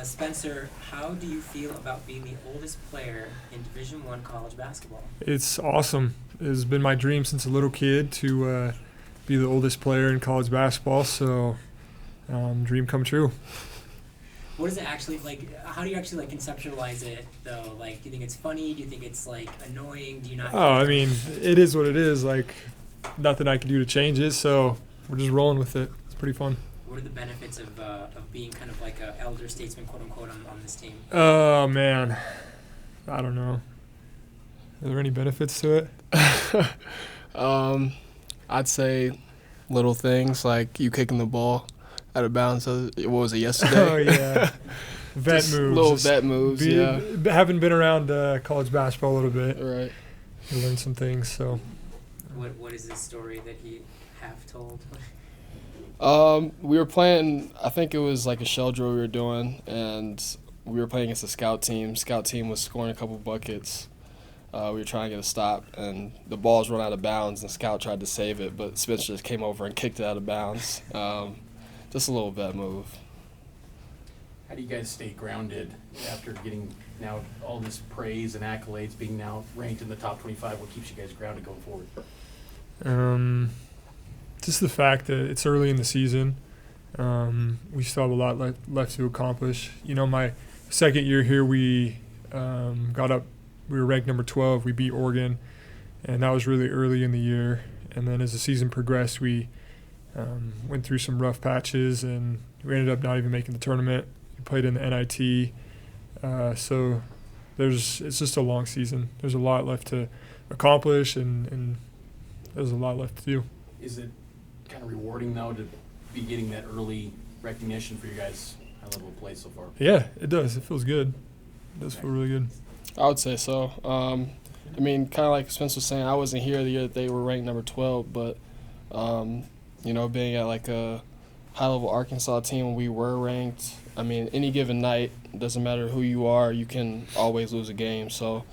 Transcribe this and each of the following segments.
Spencer, how do you feel about being the oldest player in Division I college basketball? It's awesome. It's been my dream since a little kid to be the oldest player in college basketball, so dream come true. What is it actually like? How do you actually conceptualize it though? Like, do you think it's funny? Do you think it's annoying? Do you not? Oh, I mean, it is what it is. Like, nothing I can do to change it, so we're just rolling with it. It's pretty fun. What are the benefits of being kind of like an elder statesman, quote unquote, on this team? Oh man, I don't know. Are there any benefits to it? I'd say little things like you kicking the ball out of bounds. What was it, yesterday? Oh yeah, vet Just moves. Little vet moves. Yeah. Having been around college basketball a little bit, Right. you learn some things. So. What is this story that you have told? We were playing, I think it was like a shell drill we were doing, and we were playing against a scout team. Scout team was scoring a couple buckets. We were trying to get a stop, and the ball's run out of bounds, and Scout tried to save it, but Spencer just came over and kicked it out of bounds. Just a little vet move. How do you guys stay grounded after getting now all this praise and accolades, being now ranked in the top 25? What keeps you guys grounded going forward? Just the fact that it's early in the season. We still have a lot left to accomplish. You know, my second year here, we got up. We were ranked number 12. We beat Oregon, and that was really early in the year. And then as the season progressed, we went through some rough patches, and we ended up not even making the tournament. We played in the NIT. So it's just a long season. There's a lot left to accomplish, and there's a lot left to do. Is it kind of rewarding, though, to be getting that early recognition for your guys' high-level play so far? Yeah, it does. It feels good. It does feel really good. I would say so. I mean, kind of like Spence was saying, I wasn't here the year that they were ranked number 12, but, being at like a high-level Arkansas team when we were ranked, I mean, any given night, doesn't matter who you are, you can always lose a game. So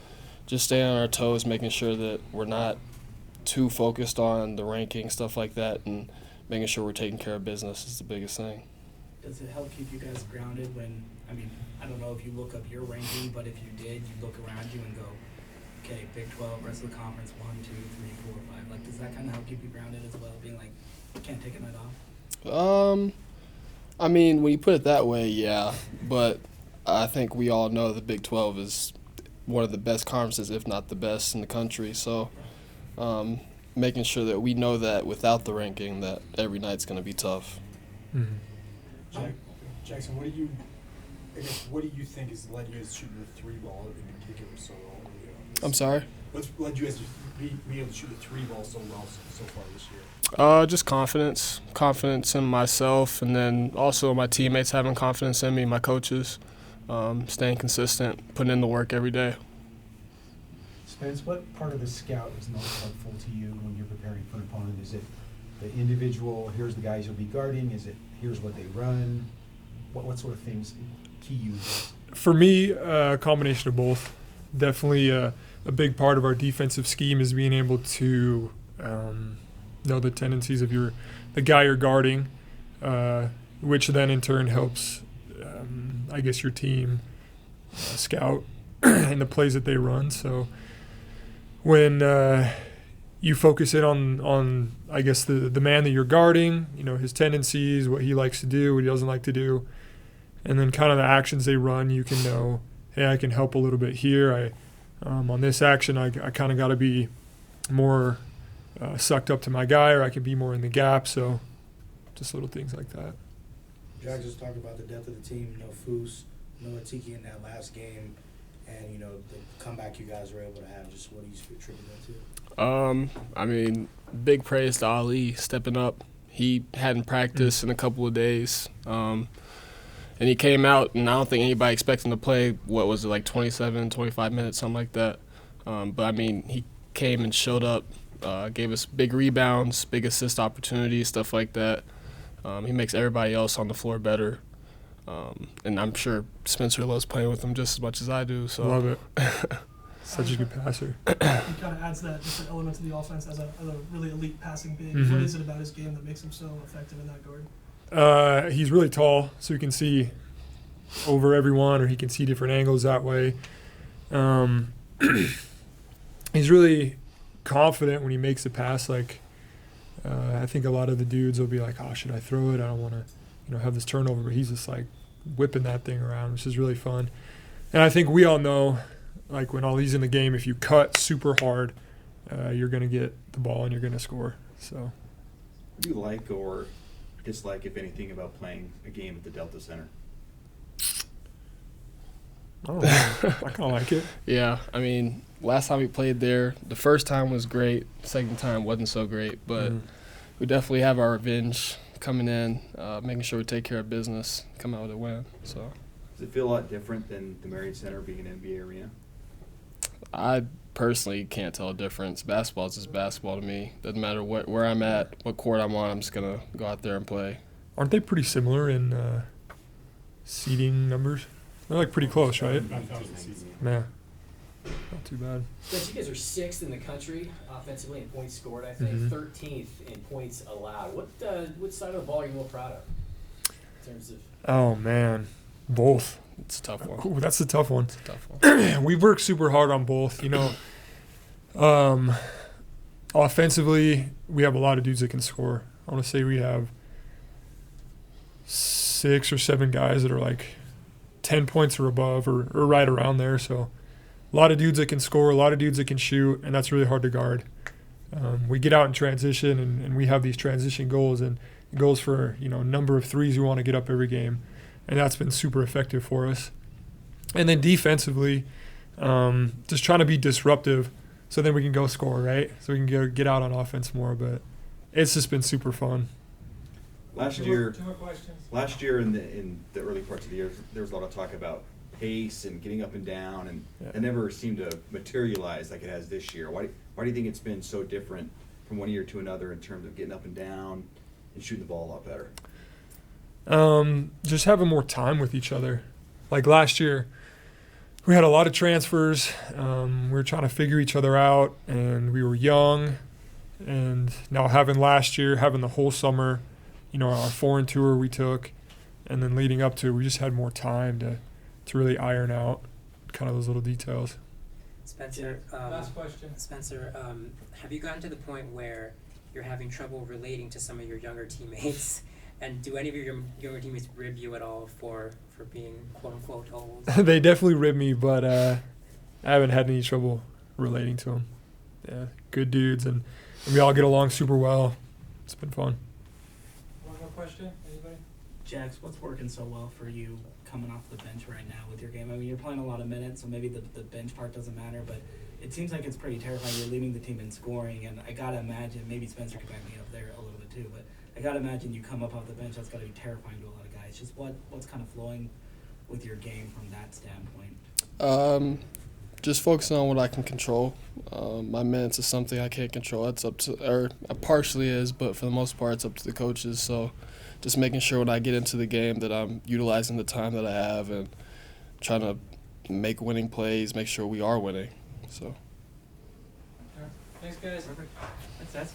just staying on our toes, making sure that we're not too focused on the ranking, stuff like that, and making sure we're taking care of business is the biggest thing. Does it help keep you guys grounded when, I don't know if you look up your ranking, but if you did, you look around you and go, okay, Big 12, rest of the conference, 1, 2, 3, 4, 5. Like, does that kind of help keep you grounded as well, being like, can't take a night off? I mean, when you put it that way, yeah, but I think we all know the Big 12 is one of the best conferences, if not the best in the country. So making sure that we know that without the ranking, that every night's going to be tough. Mm-hmm. Jaxson, what do you think has led you to shoot the 3-ball in particular so well? I'm sorry? What's led you guys to be able to shoot the 3-ball so well so far this year? Just confidence in myself, and then also my teammates having confidence in me, my coaches, staying consistent, putting in the work every day. Spence, what part of the scout is most helpful to you when you're preparing for an opponent? Is it the individual, here's the guys you'll be guarding? Is it here's what they run? What sort of things key you? For me, a combination of both. Definitely a big part of our defensive scheme is being able to know the tendencies of the guy you're guarding, which then in turn helps, your team scout and the plays that they run. So when you focus in on the man that you're guarding, his tendencies, what he likes to do, what he doesn't like to do, and then kind of the actions they run, you can know, hey, I can help a little bit here. On this action, I kind of got to be more sucked up to my guy, or I can be more in the gap. So just little things like that. Jack just talked about the depth of the team. Foose, Atiki in that last game, and the comeback you guys were able to have. Just what do you attribute that to? Big praise to Ali stepping up. He hadn't practiced in a couple of days, and he came out, and I don't think anybody expected him to play. What was it, like 27, 25 minutes, something like that. But he came and showed up, gave us big rebounds, big assist opportunities, stuff like that. He makes everybody else on the floor better. And I'm sure Spencer loves playing with him just as much as I do. So love it. Such a good passer. He kind of adds that different element to the offense as a really elite passing big. Mm-hmm. What is it about his game that makes him so effective in that guard? He's really tall, so you can see over everyone, or he can see different angles that way. He's really confident when he makes a pass. Like, I think a lot of the dudes will be like, "Oh, should I throw it? I don't want to, have this turnover." But he's just like whipping that thing around, which is really fun. And I think we all know, like when Ali's in the game, if you cut super hard, you're going to get the ball and you're going to score. So, What do you like or dislike, if anything, about playing a game at the Delta Center? I don't know. I kind of like it. Yeah, I mean, last time we played there, the first time was great. Second time wasn't so great, but we definitely have our revenge coming in, making sure we take care of business, come out with a win. So Does it feel a lot different than the Marriott Center being an NBA arena? I personally can't tell a difference. Basketball is just basketball to me. Doesn't matter where I'm at, what court I'm on. I'm just gonna go out there and play. Aren't they pretty similar in seating numbers? They're like pretty close, right? 9,000 seats. Yeah, not too bad. But you guys are 6th in the country offensively in points scored, I think. Mhm. 13th in points allowed. What side of the ball are you more proud of in terms of? Oh man, both. It's a tough one. Ooh, that's a tough one. It's a tough one. We work super hard on both. Offensively, we have a lot of dudes that can score. I want to say we have 6 or 7 guys that are like 10 points or above, or right around there. So a lot of dudes that can score, a lot of dudes that can shoot, and that's really hard to guard. We get out in transition, and we have these transition goals, and it goes for a number of threes we want to get up every game, and that's been super effective for us. And then defensively, just trying to be disruptive, so then we can go score, right? So we can get out on offense more. But it's just been super fun. Last Two year more questions. in the early parts of the year, there was a lot of talk about pace and getting up and down, and Yeah. it never seemed to materialize like it has this year. Why do you think it's been so different from one year to another in terms of getting up and down and shooting the ball a lot better? Just having more time with each other. Like last year, we had a lot of transfers. We were trying to figure each other out, and we were young. And now having the whole summer, our foreign tour we took, and then leading up to it, we just had more time to really iron out kind of those little details. Spencer, Last question. Spencer, have you gotten to the point where you're having trouble relating to some of your younger teammates? And do any of your younger teammates rib you at all for being quote unquote old? They definitely rib me, but I haven't had any trouble relating to them. Yeah, good dudes, and we all get along super well. It's been fun. One more question. Anybody? Jax, what's working so well for you coming off the bench right now with your game? I mean, you're playing a lot of minutes, so maybe the bench part doesn't matter, but it seems like it's pretty terrifying. You're leading the team in scoring, and I gotta imagine, maybe Spencer could back me up there a little bit too, but I gotta imagine you come up off the bench, that's gotta be terrifying to a lot of guys. Just what's kind of flowing with your game from that standpoint? Just focusing on what I can control. My minutes is something I can't control. That's up to, or it partially is, but for the most part, it's up to the coaches. So just making sure when I get into the game that I'm utilizing the time that I have and trying to make winning plays, make sure we are winning. So. All right. Thanks, guys. That's